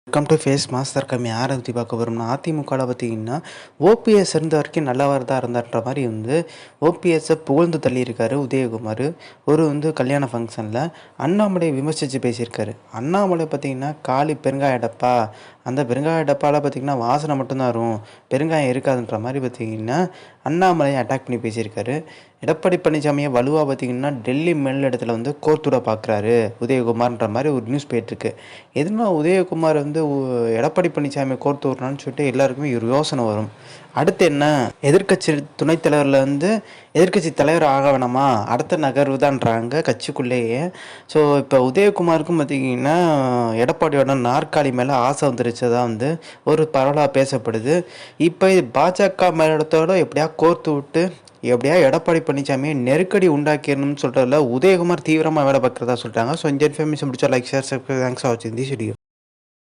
Welcome to face master கம்மி யாரை பற்றி பார்க்க வரோம்னா அதிமுகவில் பார்த்தீங்கன்னா ஓபிஎஸ் இருந்த வரைக்கும் நல்லவர் தான் இருந்தார்ன்ற மாதிரி ஓபிஎஸ்ஸை புகழ்ந்து தள்ளியிருக்காரு உதயகுமார். கல்யாண ஃபங்க்ஷனில் அண்ணாமலை விமர்சித்து பேசியிருக்காரு. அண்ணாமலை பார்த்தீங்கன்னா காலி பெருங்காய டப்பா, அந்த பெருங்காய டப்பாவில் பார்த்தீங்கன்னா வாசனை மட்டும்தான் வரும், பெருங்காயம் இருக்காதுன்ற மாதிரி பார்த்தீங்கன்னா அண்ணாமலையை அட்டாக் பண்ணி பேசியிருக்காரு. எடப்பாடி பழனிசாமியை வலுவாக பார்த்தீங்கன்னா டெல்லி மேலிடத்தில் கோர்த்துட பார்க்குறாரு உதயகுமார்ன்ற மாதிரி ஒரு நியூஸ் போயிட்டுருக்கு. எதுனா உதயகுமார் எடப்பாடி பழனிசாமி கோர்த்து விட்றான்னு சொல்லிட்டு எல்லாருக்குமே ஒரு யோசனை வரும். அடுத்து என்ன, எதிர்க்கட்சி துணைத் தலைவரில் எதிர்க்கட்சி தலைவர் ஆக வேணாமா, அடுத்த நகர்வு தான்றாங்க கட்சிக்குள்ளேயே. ஸோ இப்போ உதயகுமாருக்கும் பார்த்திங்கன்னா எடப்பாடியோட நாற்காலி மேலே ஆசை வந்துருச்சதான் ஒரு பரவலாக பேசப்படுது. இப்போ இது பாஜக மேலிடத்தோடு எப்படியா கோர்த்து விட்டு எப்படியா எடப்பாடி பழனிசாமியை நெருக்கடி உண்டாக்கிடணும்னு சொல்கிறதுல உதயகுமார் தீவிரமாக வேலை பார்க்குறதா சொல்லிட்டாங்க. ஸோ இந்த இன்ஃபர்மேஷன் பிடிச்சா like share subscribe. Thanks for வாட்சிங் திஸ் வீடியோ.